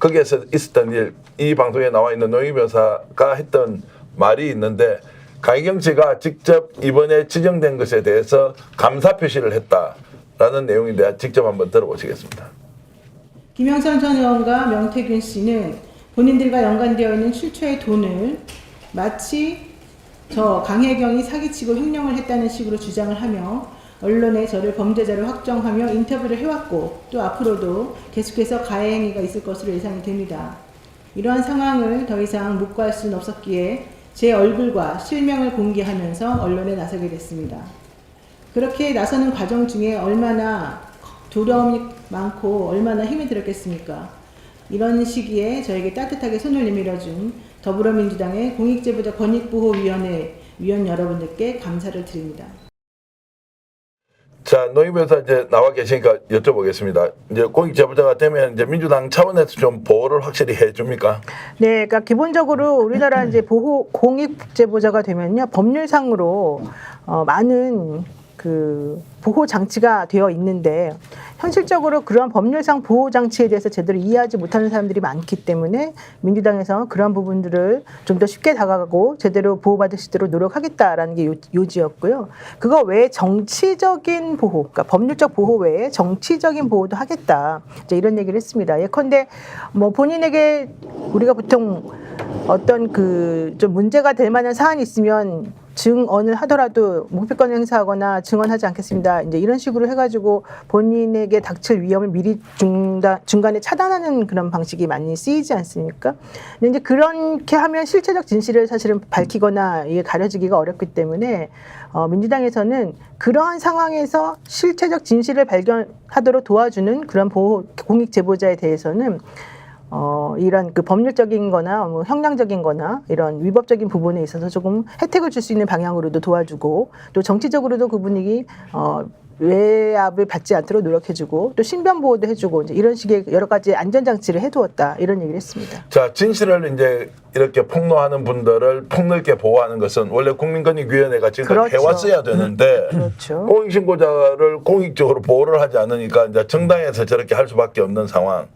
거기에서 있었던 일, 이 방송에 나와 있는 노영희 변호사가 했던 말이 있는데 강희경 씨가 직접 이번에 지정된 것에 대해서 감사 표시를 했다라는 내용인데 직접 한번 들어보시겠습니다. 김영선 전 의원과 명태균 씨는 본인들과 연관되어 있는 출처의 돈을 마치 저 강혜경이 사기치고 횡령을 했다는 식으로 주장을 하며 언론에 저를 범죄자로 확정하며 인터뷰를 해왔고 또 앞으로도 계속해서 가해 행위가 있을 것으로 예상이 됩니다. 이러한 상황을 더 이상 묵과할 수는 없었기에 제 얼굴과 실명을 공개하면서 언론에 나서게 됐습니다. 그렇게 나서는 과정 중에 얼마나 두려움이 많고 얼마나 힘이 들었겠습니까? 이런 시기에 저에게 따뜻하게 손을 내밀어준 더불어민주당의 공익제보자 권익보호위원회 위원 여러분들께 감사를 드립니다. 자, 노영희 변호사 이제 나와 계시니까 여쭤보겠습니다. 이제 공익제보자가 되면 이제 민주당 차원에서 좀 보호를 확실히 해줍니까? 네, 그러니까 기본적으로 우리나라 이제 공익제보자가 되면요 법률상으로 많은 그 보호 장치가 되어 있는데 현실적으로 그러한 법률상 보호 장치에 대해서 제대로 이해하지 못하는 사람들이 많기 때문에 민주당에서 그러한 부분들을 좀 더 쉽게 다가가고 제대로 보호받을 수 있도록 노력하겠다라는 게 요지였고요. 그거 외에 정치적인 보호, 그러니까 법률적 보호 외에 정치적인 보호도 하겠다. 이제 이런 얘기를 했습니다. 예컨대 뭐 본인에게 우리가 보통 어떤 그 좀 문제가 될 만한 사안이 있으면 증언을 하더라도 묵비권을 행사하거나 증언하지 않겠습니다. 이제 이런 식으로 해가지고 본인에게 닥칠 위험을 미리 중간에 차단하는 그런 방식이 많이 쓰이지 않습니까? 근데 이제 그렇게 하면 실체적 진실을 사실은 밝히거나 이게 가려지기가 어렵기 때문에 민주당에서는 그러한 상황에서 실체적 진실을 발견하도록 도와주는 그런 보호 공익 제보자에 대해서는 이런 그 법률적인 거나 뭐 형량적인 거나 이런 위법적인 부분에 있어서 조금 혜택을 줄 수 있는 방향으로도 도와주고 또 정치적으로도 그분이 외압을 받지 않도록 노력해주고 또 신변 보호도 해주고 이제 이런 식의 여러 가지 안전장치를 해두었다 이런 얘기를 했습니다. 자, 진실을 이제 이렇게 폭로하는 분들을 폭넓게 보호하는 것은 원래 국민권익위원회가 지금까지 그렇죠. 해왔어야 되는데 그렇죠. 공익신고자를 공익적으로 보호를 하지 않으니까 이제 정당에서 저렇게 할 수밖에 없는 상황.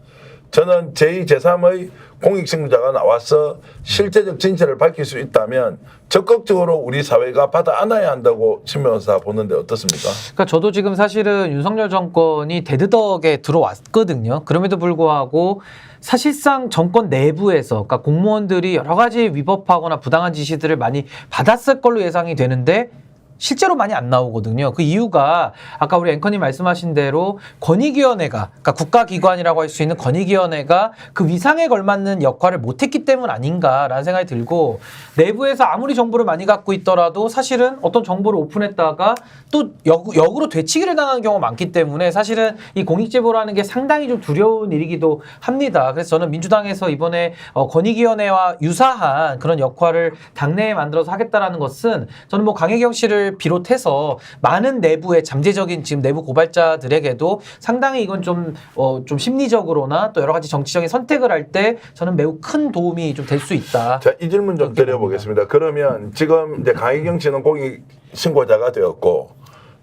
저는 제2, 제3의 공익신고자가 나와서 실제적 진실을 밝힐 수 있다면 적극적으로 우리 사회가 받아 안아야 한다고 신 변호사 보는데 어떻습니까? 그러니까 저도 지금 사실은 윤석열 정권이 대드덕에 들어왔거든요. 그럼에도 불구하고 사실상 정권 내부에서 그러니까 공무원들이 여러 가지 위법하거나 부당한 지시들을 많이 받았을 걸로 예상이 되는데 실제로 많이 안 나오거든요. 그 이유가 아까 우리 앵커님 말씀하신 대로 권익위원회가 그러니까 국가기관이라고 할 수 있는 권익위원회가 그 위상에 걸맞는 역할을 못했기 때문 아닌가라는 생각이 들고 내부에서 아무리 정보를 많이 갖고 있더라도 사실은 어떤 정보를 오픈했다가 또 역으로 되치기를 당하는 경우가 많기 때문에 사실은 이 공익제보라는 게 상당히 좀 두려운 일이기도 합니다. 그래서 저는 민주당에서 이번에 권익위원회와 유사한 그런 역할을 당내에 만들어서 하겠다라는 것은 저는 뭐 강혜경 씨를 비롯해서 많은 내부의 잠재적인 지금 내부 고발자들에게도 상당히 이건 좀 심리적으로나 또 여러 가지 정치적인 선택을 할 때 저는 매우 큰 도움이 좀 될 수 있다. 자, 이 질문 좀 드려보겠습니다. 그러면 지금 이제 강희경 씨는 공익신고자가 되었고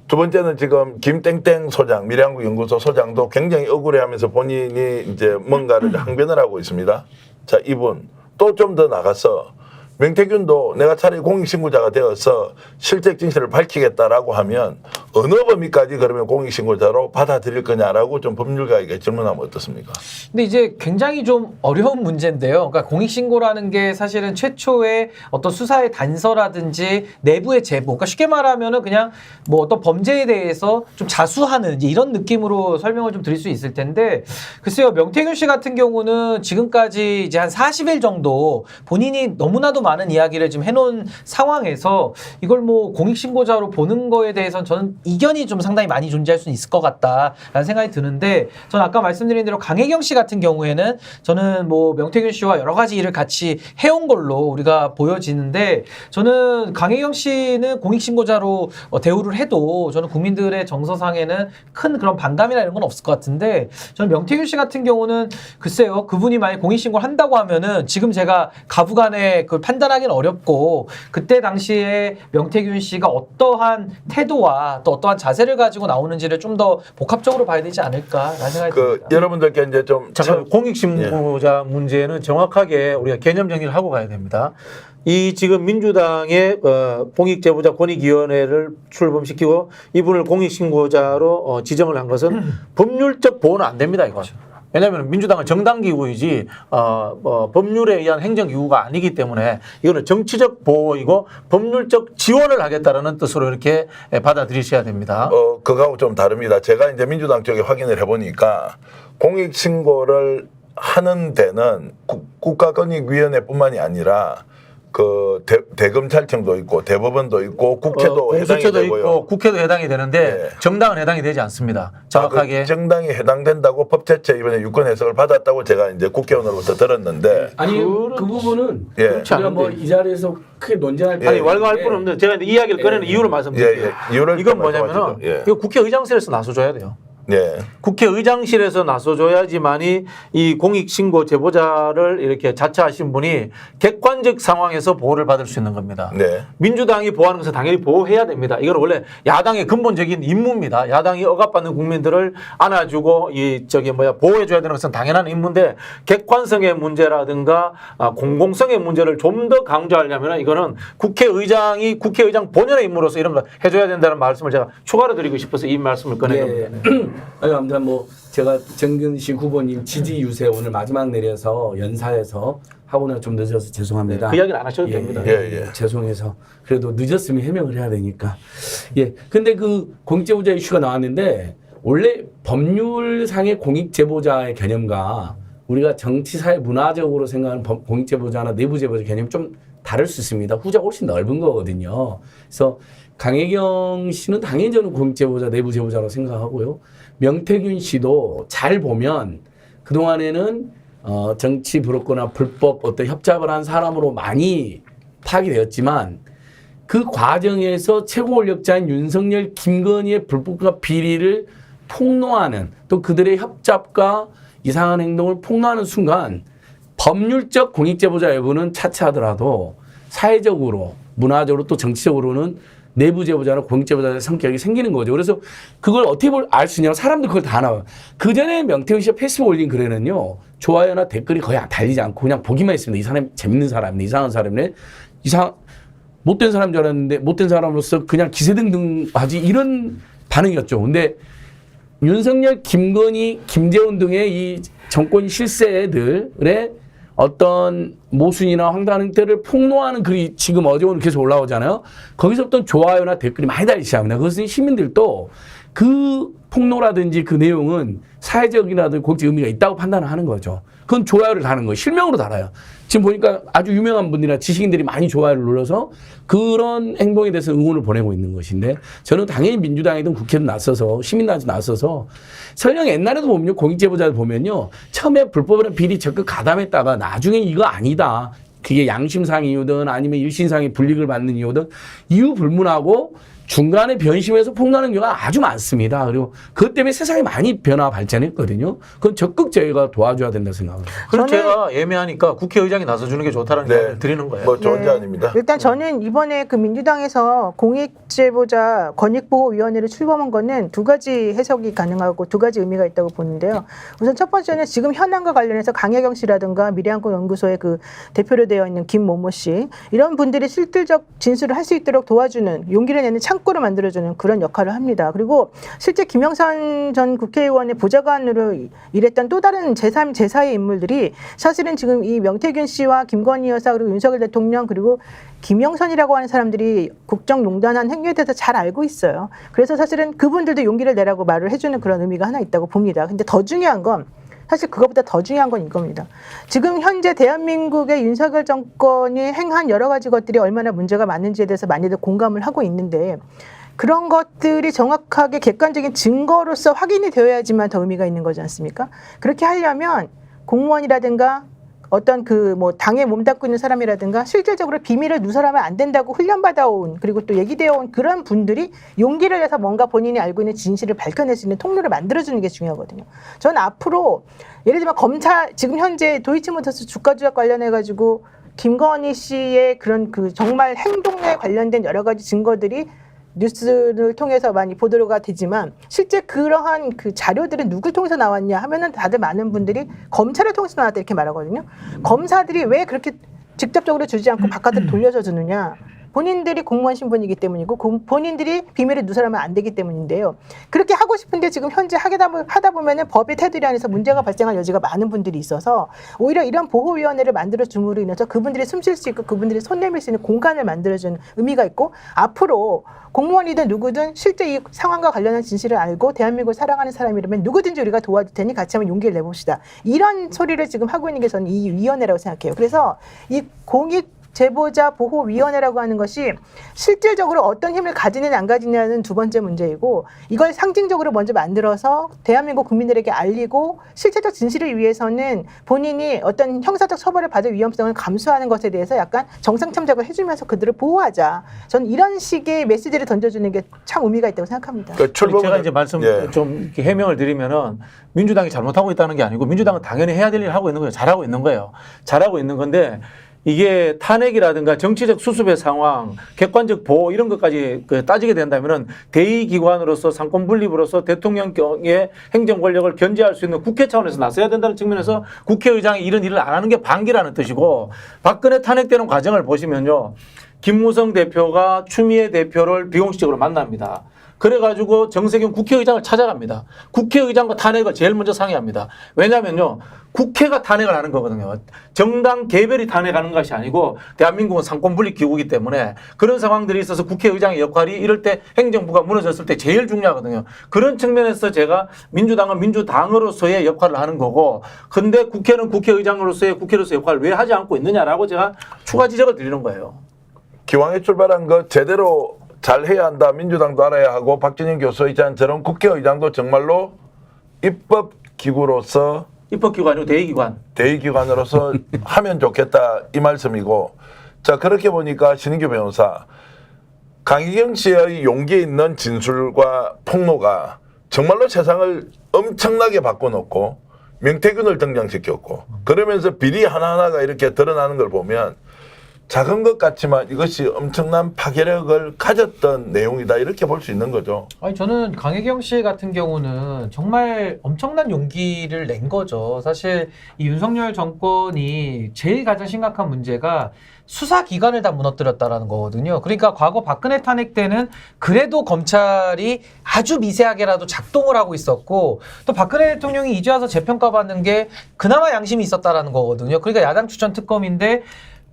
두 번째는 지금 김땡땡 소장, 미래한국연구소 소장도 굉장히 억울해하면서 본인이 이제 뭔가를 항변을 하고 있습니다. 자, 이분 또 좀 더 나가서 명태균도 내가 차라리 공익신고자가 되어서 실제 진실을 밝히겠다라고 하면 어느 범위까지 그러면 공익신고자로 받아들일 거냐라고 좀 법률가에게 질문하면 어떻습니까? 근데 이제 굉장히 좀 어려운 문제인데요. 그러니까 공익신고라는 게 사실은 최초의 어떤 수사의 단서라든지 내부의 제보, 그러니까 쉽게 말하면은 그냥 뭐 어떤 범죄에 대해서 좀 자수하는 이제 이런 느낌으로 설명을 좀 드릴 수 있을 텐데 글쎄요, 명태균 씨 같은 경우는 지금까지 이제 한 40일 정도 본인이 너무나도 많은 이야기를 지금 해놓은 상황에서 이걸 뭐 공익신고자로 보는 거에 대해서는 저는 이견이 좀 상당히 많이 존재할 수는 있을 것 같다라는 생각이 드는데 저는 아까 말씀드린 대로 강혜경 씨 같은 경우에는 저는 뭐 명태균 씨와 여러 가지 일을 같이 해온 걸로 우리가 보여지는데 저는 강혜경 씨는 공익신고자로 대우를 해도 저는 국민들의 정서상에는 큰 그런 반감이나 이런 건 없을 것 같은데 저는 명태균 씨 같은 경우는 글쎄요, 그분이 만약 공익신고를 한다고 하면은 지금 제가 가부간의 그 판단하기는 어렵고 그때 당시에 명태균 씨가 어떠한 태도와 또 어떠한 자세를 가지고 나오는지를 좀 더 복합적으로 봐야 되지 않을까라는 생각이 듭니다. 여러분들께 이제 좀 잠깐 공익신고자 문제는 정확하게 우리가 개념 정리를 하고 가야 됩니다. 이 지금 민주당의 공익제보자 권익위원회를 출범시키고 이분을 공익신고자로 지정을 한 것은 법률적 보호는 안 됩니다. 이건. 왜냐하면 민주당은 정당기구이지 법률에 의한 행정기구가 아니기 때문에 이거는 정치적 보호이고 법률적 지원을 하겠다라는 뜻으로 이렇게 받아들이셔야 됩니다. 그거하고 좀 다릅니다. 제가 이제 민주당 쪽에 확인을 해보니까 공익신고를 하는 데는 국가권익위원회뿐만이 아니라 그 대검찰청도 있고 대법원도 있고 국회도 해당이 공수처도 되고요. 있고 국회도 해당이 되는데 네. 정당은 해당이 되지 않습니다. 정확하게. 그 정당이 해당된다고 법제처 이번에 유권 해석을 받았다고 제가 이제 국회의원으로부터 들었는데 아니 그 부분은 예. 우리가 뭐 이 자리에서 크게 논쟁할 아니 필요는 왈가할 없는데 필요 없는데 제가 이 이야기를 꺼내는 이유를 말씀드릴게요. 이유를 이건 좀 뭐냐면은 말씀하시죠. 예. 이거 국회의장실에서 나서줘야 돼요. 예. 국회의장실에서 나서줘야지만이 이 공익신고 제보자를 이렇게 자처하신 분이 객관적 상황에서 보호를 받을 수 있는 겁니다. 네. 민주당이 보호하는 것은 당연히 보호해야 됩니다. 이건 원래 야당의 근본적인 임무입니다. 야당이 억압받는 국민들을 안아주고 보호해줘야 되는 것은 당연한 임무인데 객관성의 문제라든가 공공성의 문제를 좀 더 강조하려면 이거는 국회의장이 국회의장 본연의 임무로서 이런 거 해줘야 된다는 말씀을 제가 추가로 드리고 싶어서 이 말씀을 꺼낸 겁니다. 아니, 아무튼 뭐 제가 정근식 후보님 지지 유세 오늘 마지막 내려서 연사에서 하고는 좀 늦어서 죄송합니다. 그 이야기는 안 하셔도 됩니다. 예. 죄송해서 그래도 늦었으면 해명을 해야 되니까. 예. 근데 그 공익제보자 이슈가 나왔는데 원래 법률상의 공익제보자의 개념과 우리가 정치사회 문화적으로 생각하는 공익제보자나 내부제보자 개념이 좀 다를 수 있습니다. 후자가 훨씬 넓은 거거든요. 그래서 강혜경 씨는 당연히 저는 공익제보자, 내부제보자라고 생각하고요. 명태균 씨도 잘 보면 그동안에는 정치 브로커나 불법 어떤 협잡을 한 사람으로 많이 파악이 되었지만 그 과정에서 최고 권력자인 윤석열, 김건희의 불법과 비리를 폭로하는 또 그들의 협잡과 이상한 행동을 폭로하는 순간 법률적 공익제보자 여부는 차치하더라도 사회적으로 문화적으로 또 정치적으로는 내부 제보자나 공익제보자의 성격이 생기는 거죠. 그래서 그걸 어떻게 알 수 있냐면 사람들 그걸 다 나와요. 그 전에 명태균 씨가 페이스북 올린 글에는요. 좋아요나 댓글이 거의 달리지 않고 그냥 보기만 했습니다. 이 사람이 재밌는 사람이네. 이상한 사람이네. 못된 사람인 줄 알았는데 못된 사람으로서 그냥 기세등등 하지 이런 반응이었죠. 근데 윤석열, 김건희, 김재원 등의 이 정권 실세들의 어떤 모순이나 황당한 행태를 폭로하는 글이 지금 어제 오늘 계속 올라오잖아요. 거기서부터 좋아요나 댓글이 많이 달리기 시작합니다. 그것은 시민들도 그 폭로라든지 그 내용은 사회적이라든지 공적 의미가 있다고 판단을 하는 거죠. 그건 좋아요를 다는 거예요. 실명으로 달아요. 지금 보니까 아주 유명한 분들이나 지식인들이 많이 좋아요를 눌러서 그런 행동에 대해서 응원을 보내고 있는 것인데 저는 당연히 민주당이든 국회든 나서서 시민단체 나서서 설령 옛날에도 보면요. 공익제보자들 보면요. 처음에 불법이나 비리 적극 가담했다가 나중에 이거 아니다. 그게 양심상 이유든 아니면 일신상의 불이익을 받는 이유든 이유 불문하고 중간에 변심해서 폭로하는 경우가 아주 많습니다. 그리고 그것 때문에 세상이 많이 변화 발전했거든요. 그건 적극 저희가 도와줘야 된다고 생각합니다. 그럼 제가 애매하니까 국회의장이 나서주는 게 좋다는 이야기를 드리는 거예요. 뭐 좋은 제안입니다. 일단 저는 이번에 그 민주당에서 공익제보자 권익보호위원회를 출범한 거는 두 가지 해석이 가능하고 두 가지 의미가 있다고 보는데요. 우선 첫 번째는 지금 현안과 관련해서 강혜경 씨라든가 미래한국 연구소의 그 대표로 되어 있는 김모모 씨 이런 분들이 실질적 진술을 할 수 있도록 도와주는 용기를 내는 창구를 만들어주는 그런 역할을 합니다. 그리고 실제 김영선 전 국회의원의 보좌관으로 일했던 또 다른 제3, 제4의 인물들이 사실은 지금 이 명태균 씨와 김건희 여사 그리고 윤석열 대통령 그리고 김영선이라고 하는 사람들이 국정농단한 행위에 대해서 잘 알고 있어요. 그래서 사실은 그분들도 용기를 내라고 말을 해주는 그런 의미가 하나 있다고 봅니다. 근데 더 중요한 건 사실 그것보다 더 중요한 건 이겁니다. 지금 현재 대한민국의 윤석열 정권이 행한 여러 가지 것들이 얼마나 문제가 많은지에 대해서 많이들 공감을 하고 있는데 그런 것들이 정확하게 객관적인 증거로서 확인이 되어야지만 더 의미가 있는 거지 않습니까? 그렇게 하려면 공무원이라든가 어떤 그 뭐 당에 몸담고 있는 사람이라든가 실질적으로 비밀을 누설하면 안 된다고 훈련받아온 그리고 또 얘기되어 온 그런 분들이 용기를 내서 뭔가 본인이 알고 있는 진실을 밝혀낼 수 있는 통로를 만들어주는 게 중요하거든요. 저는 앞으로 예를 들면 검찰 지금 현재 도이치모터스 주가 조작 관련해 가지고 김건희 씨의 그런 그 정말 행동에 관련된 여러 가지 증거들이 뉴스를 통해서 많이 보도가 되지만 실제 그러한 그 자료들은 누굴 통해서 나왔냐 하면은 다들 많은 분들이 검찰을 통해서 나왔다 이렇게 말하거든요. 검사들이 왜 그렇게 직접적으로 주지 않고 바깥으로 돌려서 주느냐. 본인들이 공무원 신분이기 때문이고 본인들이 비밀을 누설하면 안 되기 때문인데요. 그렇게 하고 싶은데 지금 현재 하다 보면은 법의 테두리 안에서 문제가 발생할 여지가 많은 분들이 있어서 오히려 이런 보호위원회를 만들어 줌으로 인해서 그분들이 숨 쉴 수 있고 그분들이 손 내밀 수 있는 공간을 만들어주는 의미가 있고 앞으로 공무원이든 누구든 실제 이 상황과 관련한 진실을 알고 대한민국을 사랑하는 사람이라면 누구든지 우리가 도와줄 테니 같이 한번 용기를 내봅시다. 이런 소리를 지금 하고 있는 게 저는 이 위원회라고 생각해요. 그래서 이 공익 제보자 보호위원회라고 하는 것이 실질적으로 어떤 힘을 가지느냐 안 가지느냐는 두 번째 문제이고 이걸 상징적으로 먼저 만들어서 대한민국 국민들에게 알리고 실체적 진실을 위해서는 본인이 어떤 형사적 처벌을 받을 위험성을 감수하는 것에 대해서 약간 정상참작을 해주면서 그들을 보호하자. 저는 이런 식의 메시지를 던져주는 게 참 의미가 있다고 생각합니다. 그러니까 제가 이제 말씀 좀 이렇게 해명을 드리면은 민주당이 잘못하고 있다는 게 아니고 민주당은 당연히 해야 될 일을 하고 있는 거예요. 잘하고 있는 거예요. 잘하고 있는 건데 이게 탄핵이라든가 정치적 수습의 상황, 객관적 보호 이런 것까지 따지게 된다면은 대의기관으로서 상권 분립으로서 대통령의 행정 권력을 견제할 수 있는 국회 차원에서 나서야 된다는 측면에서 국회의장이 이런 일을 안 하는 게 반기라는 뜻이고 박근혜 탄핵되는 과정을 보시면요. 김무성 대표가 추미애 대표를 비공식적으로 만납니다. 그래가지고 정세균 국회의장을 찾아갑니다. 국회의장과 탄핵을 제일 먼저 상의합니다. 왜냐면요. 국회가 탄핵을 하는 거거든요. 정당 개별이 탄핵하는 것이 아니고 대한민국은 상권분립 기구이기 때문에 그런 상황들이 있어서 국회의장의 역할이 이럴 때 행정부가 무너졌을 때 제일 중요하거든요. 그런 측면에서 제가 민주당은 민주당으로서의 역할을 하는 거고 근데 국회는 국회의장으로서의 국회로서의 역할을 왜 하지 않고 있느냐라고 제가 추가 지적을 드리는 거예요. 기왕에 출발한 거 제대로 잘 해야 한다. 민주당도 알아야 하고 박진영 교수의장처럼 국회의장도 정말로 입법기구로서 입법기구 아니고 대의기관. 대의기관으로서 하면 좋겠다 이 말씀이고 자 그렇게 보니까 신인규 변호사 강희경 씨의 용기 있는 진술과 폭로가 정말로 세상을 엄청나게 바꿔놓고 명태균을 등장시켰고 그러면서 비리 하나하나가 이렇게 드러나는 걸 보면 작은 것 같지만 이것이 엄청난 파괴력을 가졌던 내용이다 이렇게 볼 수 있는 거죠. 아니 저는 강혜경 씨 같은 경우는 정말 엄청난 용기를 낸 거죠. 사실 이 윤석열 정권이 제일 가장 심각한 문제가 수사기관을 다 무너뜨렸다라는 거거든요. 그러니까 과거 박근혜 탄핵 때는 그래도 검찰이 아주 미세하게라도 작동을 하고 있었고 또 박근혜 대통령이 이제 와서 재평가받는 게 그나마 양심이 있었다라는 거거든요. 그러니까 야당 추천 특검인데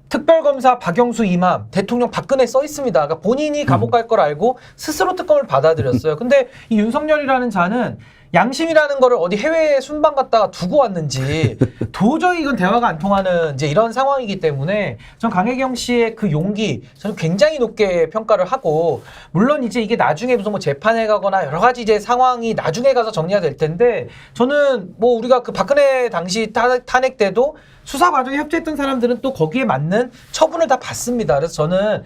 특별검사 박영수 이맘 대통령 박근혜 써 있습니다. 그러니까 본인이 감옥 갈 걸 알고 스스로 특검을 받아들였어요. 근데 이 윤석열이라는 자는 양심이라는 거를 어디 해외에 순방 갔다가 두고 왔는지 도저히 이건 대화가 안 통하는 이제 이런 상황이기 때문에 전 강혜경 씨의 그 용기 저는 굉장히 높게 평가를 하고 물론 이제 이게 나중에 무슨 뭐 재판에 가거나 여러 가지 이제 상황이 나중에 가서 정리가 될 텐데 저는 뭐 우리가 그 박근혜 당시 탄핵 때도 수사 과정에 협조했던 사람들은 또 거기에 맞는 처분을 다 받습니다. 그래서 저는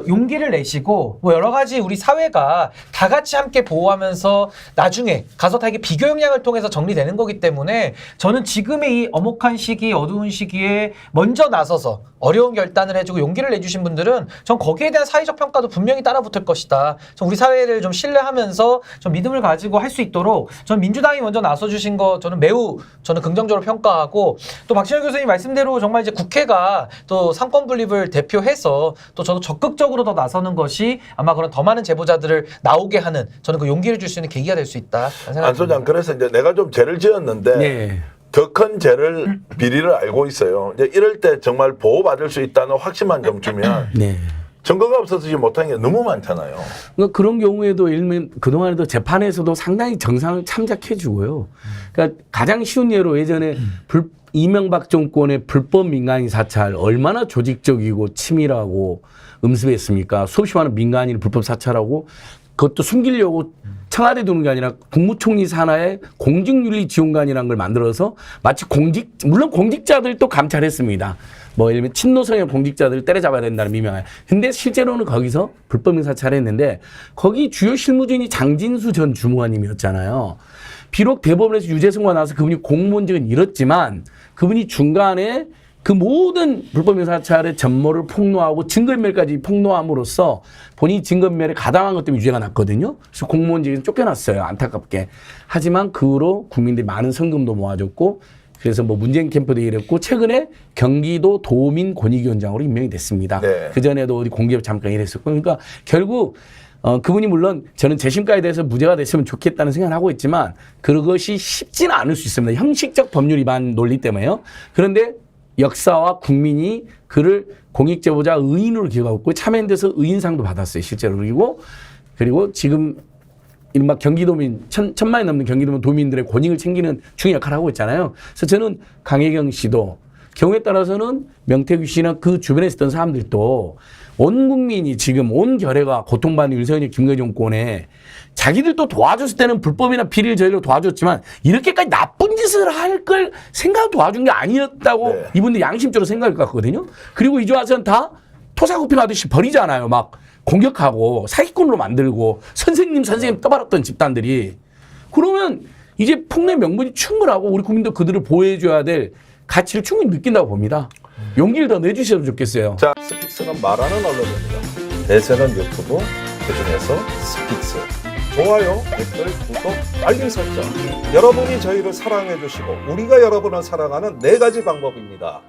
용기를 내시고 뭐 여러 가지 우리 사회가 다 같이 함께 보호하면서 나중에 가서 다 이게 비교 역량을 통해서 정리되는 거기 때문에 저는 지금의 이 엄혹한 시기, 어두운 시기에 먼저 나서서 어려운 결단을 해주고 용기를 내주신 분들은 전 거기에 대한 사회적 평가도 분명히 따라붙을 것이다. 전 우리 사회를 좀 신뢰하면서 좀 믿음을 가지고 할 수 있도록 전 민주당이 먼저 나서주신 거 저는 매우 저는 긍정적으로 평가하고 또 박진영 교수님 말씀대로 정말 이제 국회가 또 상권 분립을 대표해서 또 저도 적극적으로 더 나서는 것이 아마 그런 더 많은 제보자들을 나오게 하는 저는 그 용기를 줄 수 있는 계기가 될 수 있다. 안 소장 그래서 이제 내가 좀 죄를 지었는데 네. 더 큰 죄를 비리를 알고 있어요. 이제 이럴 때 정말 보호받을 수 있다는 확신만 좀 주면 네. 증거가 없어서 지금 못한 게 너무 많잖아요. 그러니까 그런 경우에도 일면 그동안에도 재판에서도 상당히 정상을 참작해주고요. 그러니까 가장 쉬운 예로 예전에 이명박 정권의 불법 민간인 사찰 얼마나 조직적이고 치밀하고 음습했습니까? 수없이 많은 민간인을 불법 사찰하고 그것도 숨기려고 청와대 두는 게 아니라 국무총리 산하에 공직윤리지원관이라는 걸 만들어서 마치 물론 공직자들도 감찰했습니다. 뭐 예를 들면 친노성의 공직자들을 때려잡아야 된다는 미명하에. 근데 실제로는 거기서 불법 사찰했는데 거기 주요 실무진이 장진수 전 주무관님이었잖아요. 비록 대법원에서 유죄 선고가 나서 그분이 공무원직은 잃었지만 그분이 중간에 그 모든 불법 사찰의 전모를 폭로하고 증거인멸까지 폭로함으로써 본인이 증거인멸에 가담한 것 때문에 유죄가 났거든요. 그래서 공무원직에서 쫓겨났어요. 안타깝게. 하지만 그 후로 국민들이 많은 성금도 모아줬고 그래서 뭐 문재인 캠프도 일했고 최근에 경기도 도민 권익위원장으로 임명이 됐습니다. 네. 그전에도 어디 공기업 잠깐 일했었고 그러니까 결국 그분이 물론 저는 재심가에 대해서 무죄가 됐으면 좋겠다는 생각을 하고 있지만 그것이 쉽지는 않을 수 있습니다. 형식적 법률 위반 논리 때문에요. 그런데 역사와 국민이 그를 공익제보자 의인으로 기억하고 있고 참여연대에서 의인상도 받았어요. 실제로. 그리고 지금 이른바 경기도민 천만이 넘는 경기도민 도민들의 권익을 챙기는 중요한 역할을 하고 있잖아요. 그래서 저는 강혜경 씨도 경우에 따라서는 명태균 씨나 그 주변에 있었던 사람들도 온 국민이 지금 온 결해가 고통받는 윤석열 김건희 정권에 자기들도 도와줬을 때는 불법이나 비리를 저희로 도와줬지만 이렇게까지 나쁜 짓을 할 걸 생각 도와준 게 아니었다고 네. 이분들 양심적으로 생각할 것 같거든요. 그리고 이제 와서는 다 토사구팽하듯이 버리잖아요. 막 공격하고 사기꾼으로 만들고 선생님 떠받았던 집단들이. 그러면 이제 폭로의 명분이 충분하고 우리 국민도 그들을 보호해줘야 될 가치를 충분히 느낀다고 봅니다. 용기를 더 내주셔도 좋겠어요. 자, 스픽스는 말하는 언론입니다. 대세는 유튜브, 그중에서 스픽스. 좋아요, 댓글, 구독, 알림 설정. 여러분이 저희를 사랑해 주시고 우리가 여러분을 사랑하는 4가지 방법입니다.